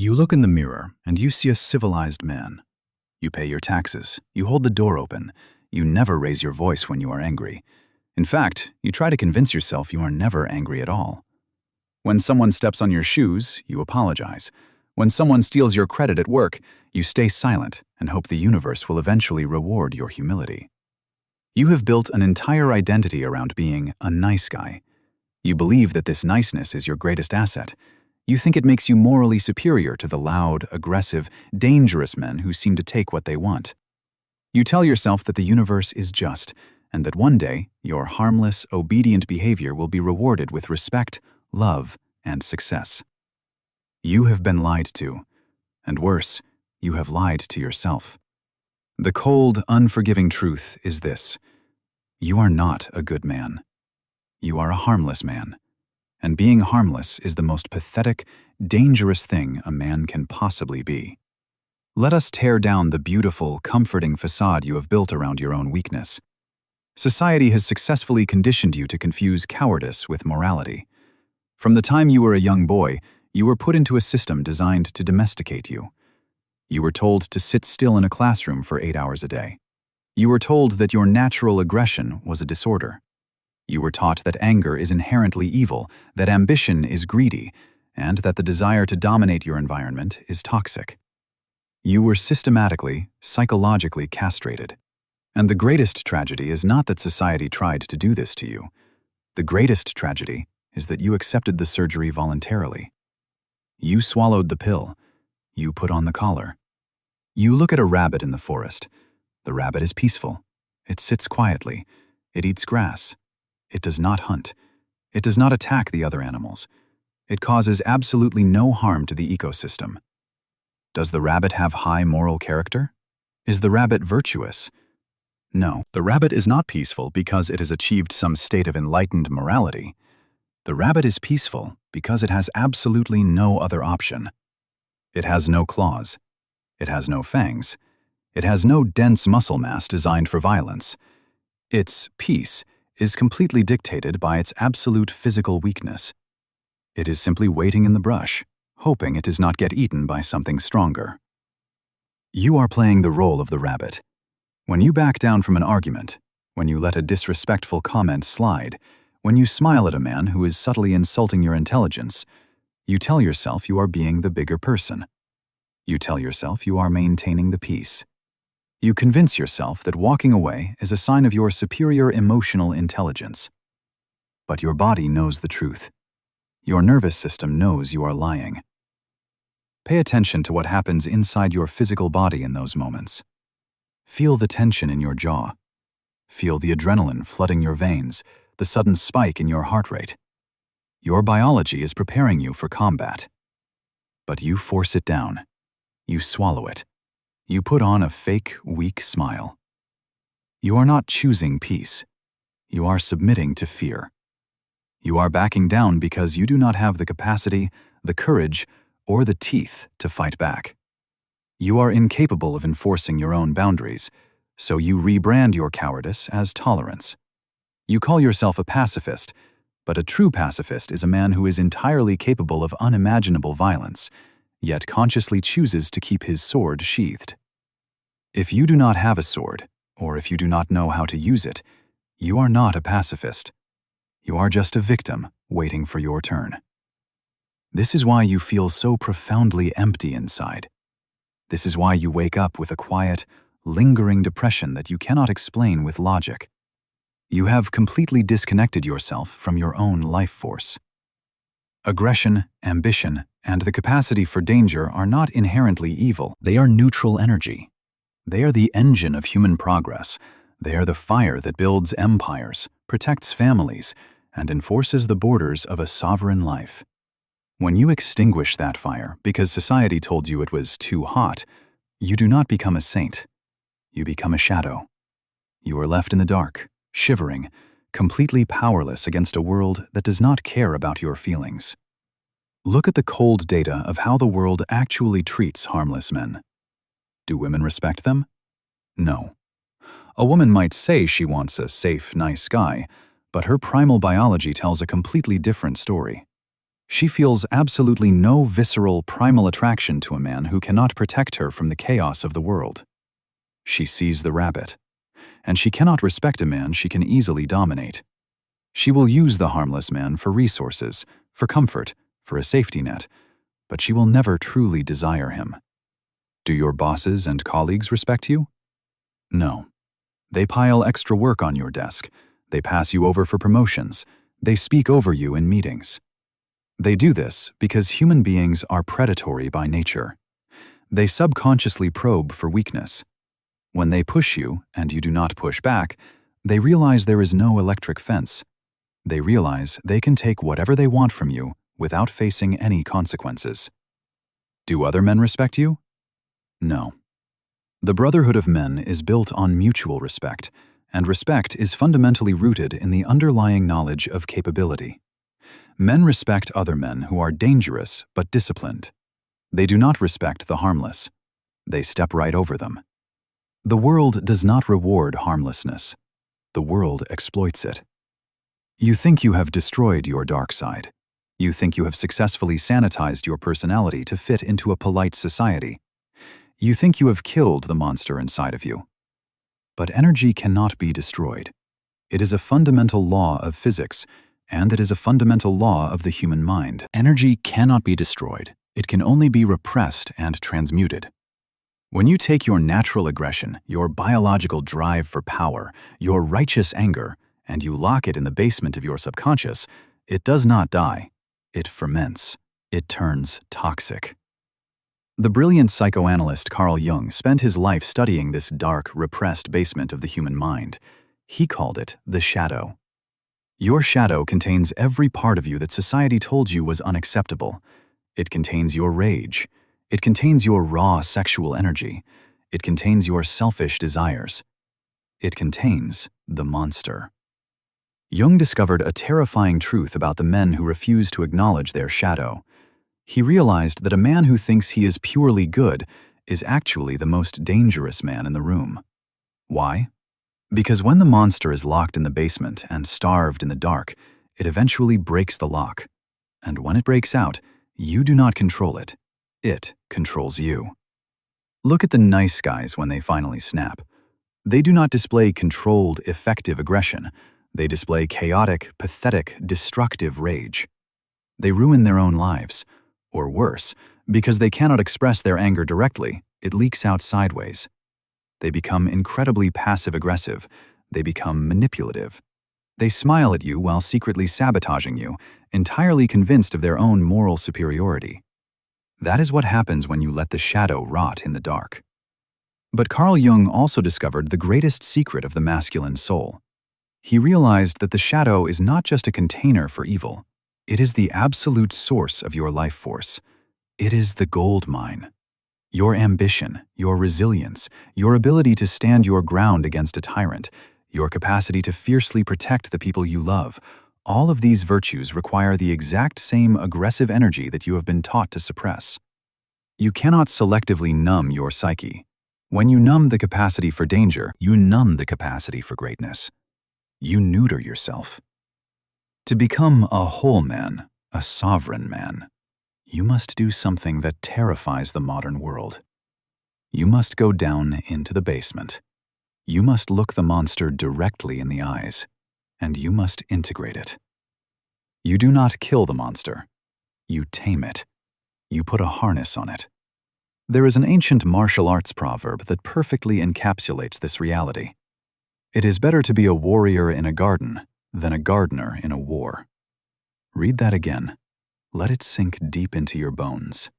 You look in the mirror and you see a civilized man. You pay your taxes, you hold the door open, you never raise your voice when you are angry. In fact, you try to convince yourself you are never angry at all. When someone steps on your shoes, you apologize. When someone steals your credit at work, you stay silent and hope the universe will eventually reward your humility. You have built an entire identity around being a nice guy. You believe that this niceness is your greatest asset. You think it makes you morally superior to the loud, aggressive, dangerous men who seem to take what they want. You tell yourself that the universe is just, and that one day your harmless, obedient behavior will be rewarded with respect, love, and success. You have been lied to, and worse, you have lied to yourself. The cold, unforgiving truth is this: you are not a good man. You are a harmless man. And being harmless is the most pathetic, dangerous thing a man can possibly be. Let us tear down the beautiful, comforting facade you have built around your own weakness. Society has successfully conditioned you to confuse cowardice with morality. From the time you were a young boy, you were put into a system designed to domesticate you. You were told to sit still in a classroom for 8 hours a day. You were told that your natural aggression was a disorder. You were taught that anger is inherently evil, that ambition is greedy, and that the desire to dominate your environment is toxic. You were systematically, psychologically castrated. And the greatest tragedy is not that society tried to do this to you. The greatest tragedy is that you accepted the surgery voluntarily. You swallowed the pill. You put on the collar. You look at a rabbit in the forest. The rabbit is peaceful. It sits quietly. It eats grass. It does not hunt. It does not attack the other animals. It causes absolutely no harm to the ecosystem. Does the rabbit have high moral character? Is the rabbit virtuous? No, the rabbit is not peaceful because it has achieved some state of enlightened morality. The rabbit is peaceful because it has absolutely no other option. It has no claws. It has no fangs. It has no dense muscle mass designed for violence. Its peace is completely dictated by its absolute physical weakness. It is simply waiting in the brush, hoping it does not get eaten by something stronger. You are playing the role of the rabbit. When you back down from an argument, when you let a disrespectful comment slide, when you smile at a man who is subtly insulting your intelligence, you tell yourself you are being the bigger person. You tell yourself you are maintaining the peace. You convince yourself that walking away is a sign of your superior emotional intelligence. But your body knows the truth. Your nervous system knows you are lying. Pay attention to what happens inside your physical body in those moments. Feel the tension in your jaw. Feel the adrenaline flooding your veins, the sudden spike in your heart rate. Your biology is preparing you for combat. But you force it down. You swallow it. You put on a fake, weak smile. You are not choosing peace. You are submitting to fear. You are backing down because you do not have the capacity, the courage, or the teeth to fight back. You are incapable of enforcing your own boundaries, so you rebrand your cowardice as tolerance. You call yourself a pacifist, but a true pacifist is a man who is entirely capable of unimaginable violence, yet consciously chooses to keep his sword sheathed. If you do not have a sword, or if you do not know how to use it, you are not a pacifist. You are just a victim waiting for your turn. This is why you feel so profoundly empty inside. This is why you wake up with a quiet, lingering depression that you cannot explain with logic. You have completely disconnected yourself from your own life force. Aggression, ambition, and the capacity for danger are not inherently evil. They are neutral energy. They are the engine of human progress. They are the fire that builds empires, protects families, and enforces the borders of a sovereign life. When you extinguish that fire because society told you it was too hot, you do not become a saint. You become a shadow. You are left in the dark, shivering, completely powerless against a world that does not care about your feelings. Look at the cold data of how the world actually treats harmless men. Do women respect them? No. A woman might say she wants a safe, nice guy, but her primal biology tells a completely different story. She feels absolutely no visceral, primal attraction to a man who cannot protect her from the chaos of the world. She sees the rabbit, and she cannot respect a man she can easily dominate. She will use the harmless man for resources, for comfort, for a safety net, but she will never truly desire him. Do your bosses and colleagues respect you? No. They pile extra work on your desk. They pass you over for promotions. They speak over you in meetings. They do this because human beings are predatory by nature. They subconsciously probe for weakness. When they push you and you do not push back, they realize there is no electric fence. They realize they can take whatever they want from you without facing any consequences. Do other men respect you? No. The brotherhood of men is built on mutual respect, and respect is fundamentally rooted in the underlying knowledge of capability. Men respect other men who are dangerous but disciplined. They do not respect the harmless. They step right over them. The world does not reward harmlessness. The world exploits it. You think you have destroyed your dark side. You think you have successfully sanitized your personality to fit into a polite society. You think you have killed the monster inside of you. But energy cannot be destroyed. It is a fundamental law of physics, and it is a fundamental law of the human mind. Energy cannot be destroyed. It can only be repressed and transmuted. When you take your natural aggression, your biological drive for power, your righteous anger, and you lock it in the basement of your subconscious, it does not die. It ferments. It turns toxic. The brilliant psychoanalyst Carl Jung spent his life studying this dark, repressed basement of the human mind. He called it the shadow. Your shadow contains every part of you that society told you was unacceptable. It contains your rage. It contains your raw sexual energy. It contains your selfish desires. It contains the monster. Jung discovered a terrifying truth about the men who refuse to acknowledge their shadow. He realized that a man who thinks he is purely good is actually the most dangerous man in the room. Why? Because when the monster is locked in the basement and starved in the dark, it eventually breaks the lock. And when it breaks out, you do not control it. It controls you. Look at the nice guys when they finally snap. They do not display controlled, effective aggression. They display chaotic, pathetic, destructive rage. They ruin their own lives. Or worse, because they cannot express their anger directly, it leaks out sideways. They become incredibly passive-aggressive. They become manipulative. They smile at you while secretly sabotaging you, entirely convinced of their own moral superiority. That is what happens when you let the shadow rot in the dark. But Carl Jung also discovered the greatest secret of the masculine soul. He realized that the shadow is not just a container for evil. It is the absolute source of your life force. It is the gold mine. Your ambition, your resilience, your ability to stand your ground against a tyrant, your capacity to fiercely protect the people you love, all of these virtues require the exact same aggressive energy that you have been taught to suppress. You cannot selectively numb your psyche. When you numb the capacity for danger, you numb the capacity for greatness. You neuter yourself. To become a whole man, a sovereign man, you must do something that terrifies the modern world. You must go down into the basement. You must look the monster directly in the eyes, and you must integrate it. You do not kill the monster. You tame it. You put a harness on it. There is an ancient martial arts proverb that perfectly encapsulates this reality. It is better to be a warrior in a garden than a gardener in a war. Read that again. Let it sink deep into your bones.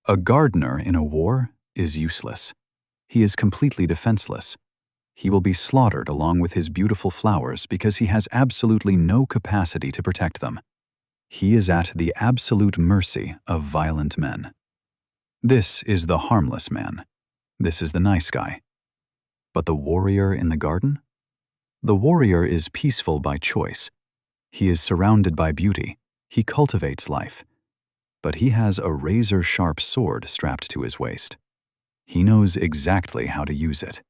A gardener in a war is useless. He is completely defenseless. He will be slaughtered along with his beautiful flowers because he has absolutely no capacity to protect them. He is at the absolute mercy of violent men. This is the harmless man. This is the nice guy. But the warrior in the garden? The warrior is peaceful by choice. He is surrounded by beauty. He cultivates life. But he has a razor-sharp sword strapped to his waist. He knows exactly how to use it.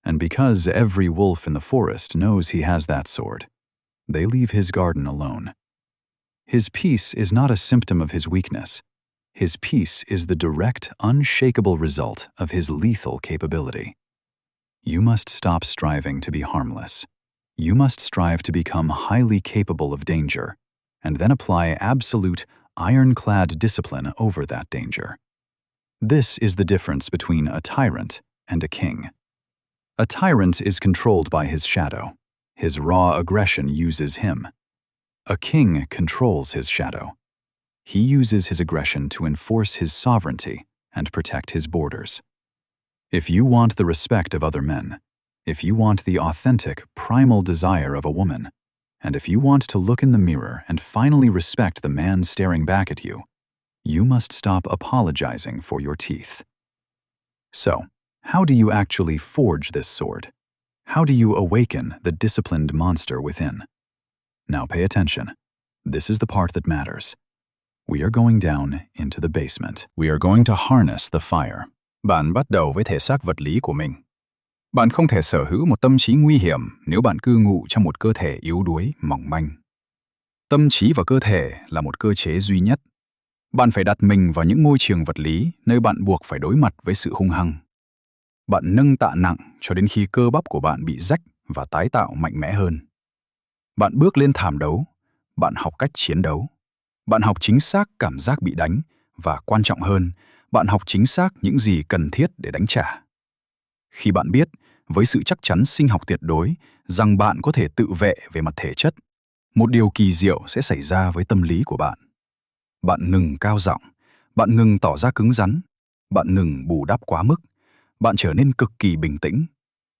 And because every wolf in the forest knows he has that sword, they leave his garden alone. His peace is not a symptom of his weakness. His peace is the direct, unshakable result of his lethal capability. You must stop striving to be harmless. You must strive to become highly capable of danger, and then apply absolute, ironclad discipline over that danger. This is the difference between a tyrant and a king. A tyrant is controlled by his shadow. His raw aggression uses him. A king controls his shadow. He uses his aggression to enforce his sovereignty and protect his borders. If you want the respect of other men, if you want the authentic, primal desire of a woman, and if you want to look in the mirror and finally respect the man staring back at you, you must stop apologizing for your teeth. So, how do you actually forge this sword? How do you awaken the disciplined monster within? Now pay attention. This is the part that matters. We are going down into the basement. We are going to harness the fire. Bạn bắt đầu với thể xác vật lý của mình. Bạn không thể sở hữu một tâm trí nguy hiểm nếu bạn cư ngụ trong một cơ thể yếu đuối, mỏng manh. Tâm trí và cơ thể là một cơ chế duy nhất. Bạn phải đặt mình vào những môi trường vật lý nơi bạn buộc phải đối mặt với sự hung hăng. Bạn nâng tạ nặng cho đến khi cơ bắp của bạn bị rách và tái tạo mạnh mẽ hơn. Bạn bước lên thảm đấu, bạn học cách chiến đấu. Bạn học chính xác cảm giác bị đánh và quan trọng hơn, bạn học chính xác những gì cần thiết để đánh trả. Khi bạn biết, với sự chắc chắn sinh học tuyệt đối, rằng bạn có thể tự vệ về mặt thể chất, một điều kỳ diệu sẽ xảy ra với tâm lý của bạn. Bạn ngừng cao giọng, bạn ngừng tỏ ra cứng rắn, bạn ngừng bù đắp quá mức, bạn trở nên cực kỳ bình tĩnh,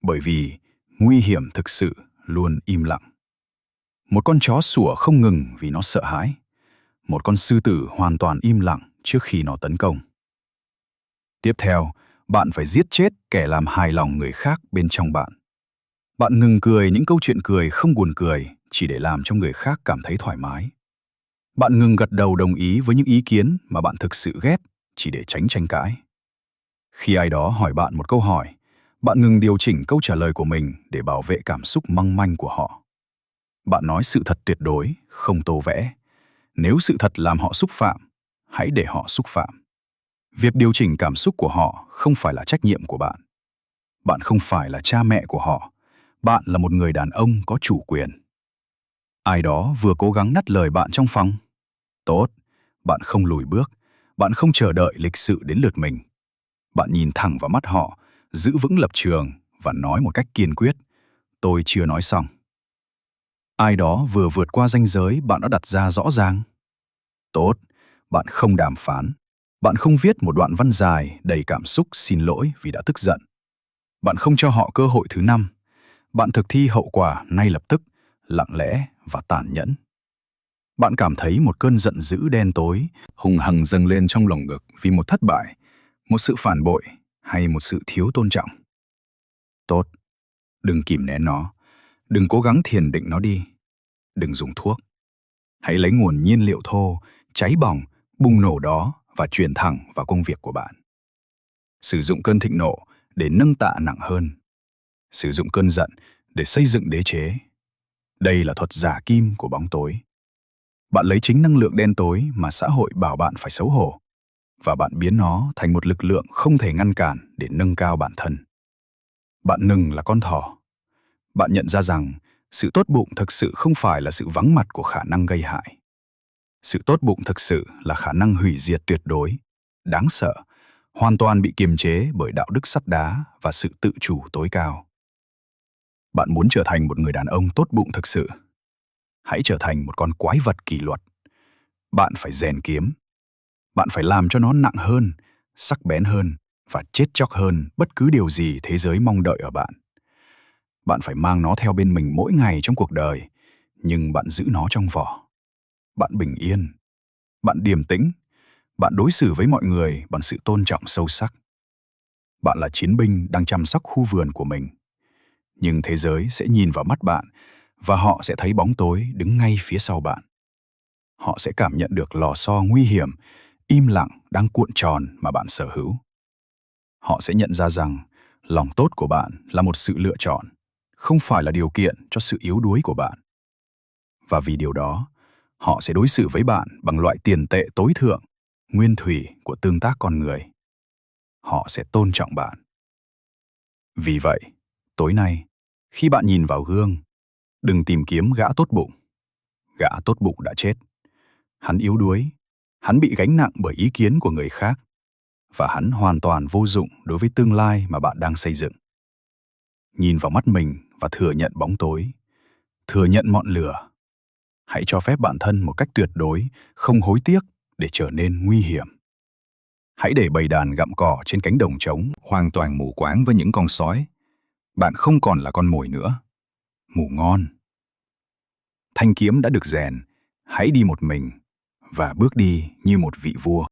bởi vì nguy hiểm thực sự luôn im lặng. Một con chó sủa không ngừng vì nó sợ hãi. Một con sư tử hoàn toàn im lặng trước khi nó tấn công. Tiếp theo, bạn phải giết chết kẻ làm hài lòng người khác bên trong bạn. Bạn ngừng cười những câu chuyện cười không buồn cười chỉ để làm cho người khác cảm thấy thoải mái. Bạn ngừng gật đầu đồng ý với những ý kiến mà bạn thực sự ghét chỉ để tránh tranh cãi. Khi ai đó hỏi bạn một câu hỏi, bạn ngừng điều chỉnh câu trả lời của mình để bảo vệ cảm xúc mong manh của họ. Bạn nói sự thật tuyệt đối, không tô vẽ. Nếu sự thật làm họ xúc phạm, hãy để họ xúc phạm. Việc điều chỉnh cảm xúc của họ không phải là trách nhiệm của bạn. Bạn không phải là cha mẹ của họ. Bạn là một người đàn ông có chủ quyền. Ai đó vừa cố gắng ngắt lời bạn trong phòng. Tốt, bạn không lùi bước. Bạn không chờ đợi lịch sự đến lượt mình. Bạn nhìn thẳng vào mắt họ, giữ vững lập trường và nói một cách kiên quyết. Tôi chưa nói xong. Ai đó vừa vượt qua ranh giới bạn đã đặt ra rõ ràng. Tốt, bạn không đàm phán. Bạn không viết một đoạn văn dài đầy cảm xúc xin lỗi vì đã tức giận. Bạn không cho họ cơ hội thứ 5. Bạn thực thi hậu quả ngay lập tức, lặng lẽ và tàn nhẫn. Bạn cảm thấy một cơn giận dữ đen tối, hùng hằng dâng lên trong lồng ngực vì một thất bại, một sự phản bội hay một sự thiếu tôn trọng. Tốt, đừng kìm nén nó. Đừng cố gắng thiền định nó đi. Đừng dùng thuốc. Hãy lấy nguồn nhiên liệu thô, cháy bỏng, bùng nổ đó và truyền thẳng vào công việc của bạn. Sử dụng cơn thịnh nộ để nâng tạ nặng hơn. Sử dụng cơn giận để xây dựng đế chế. Đây là thuật giả kim của bóng tối. Bạn lấy chính năng lượng đen tối mà xã hội bảo bạn phải xấu hổ, và bạn biến nó thành một lực lượng không thể ngăn cản để nâng cao bản thân. Bạn ngừng là con thỏ. Bạn nhận ra rằng sự tốt bụng thực sự không phải là sự vắng mặt của khả năng gây hại. Sự tốt bụng thực sự là khả năng hủy diệt tuyệt đối, đáng sợ, hoàn toàn bị kiềm chế bởi đạo đức sắt đá và sự tự chủ tối cao. Bạn muốn trở thành một người đàn ông tốt bụng thực sự. Hãy trở thành một con quái vật kỷ luật. Bạn phải rèn kiếm. Bạn phải làm cho nó nặng hơn, sắc bén hơn và chết chóc hơn bất cứ điều gì thế giới mong đợi ở bạn. Bạn phải mang nó theo bên mình mỗi ngày trong cuộc đời, nhưng bạn giữ nó trong vỏ. Bạn bình yên. Bạn điềm tĩnh. Bạn đối xử với mọi người bằng sự tôn trọng sâu sắc. Bạn là chiến binh đang chăm sóc khu vườn của mình. Nhưng thế giới sẽ nhìn vào mắt bạn và họ sẽ thấy bóng tối đứng ngay phía sau bạn. Họ sẽ cảm nhận được lò xo nguy hiểm, im lặng đang cuộn tròn mà bạn sở hữu. Họ sẽ nhận ra rằng lòng tốt của bạn là một sự lựa chọn, không phải là điều kiện cho sự yếu đuối của bạn. Và vì điều đó, Họ sẽ đối xử với bạn bằng loại tiền tệ tối thượng, nguyên thủy của tương tác con người. Họ sẽ tôn trọng bạn. Vì vậy, tối nay, khi bạn nhìn vào gương, đừng tìm kiếm gã tốt bụng. Gã tốt bụng đã chết. Hắn yếu đuối, hắn bị gánh nặng bởi ý kiến của người khác, và hắn hoàn toàn vô dụng đối với tương lai mà bạn đang xây dựng. Nhìn vào mắt mình và thừa nhận bóng tối, thừa nhận ngọn lửa. Hãy cho phép bản thân một cách tuyệt đối, không hối tiếc để trở nên nguy hiểm. Hãy để bầy đàn gặm cỏ trên cánh đồng trống, hoàn toàn mù quáng với những con sói. Bạn không còn là con mồi nữa. Ngủ ngon. Thanh kiếm đã được rèn, hãy đi một mình và bước đi như một vị vua.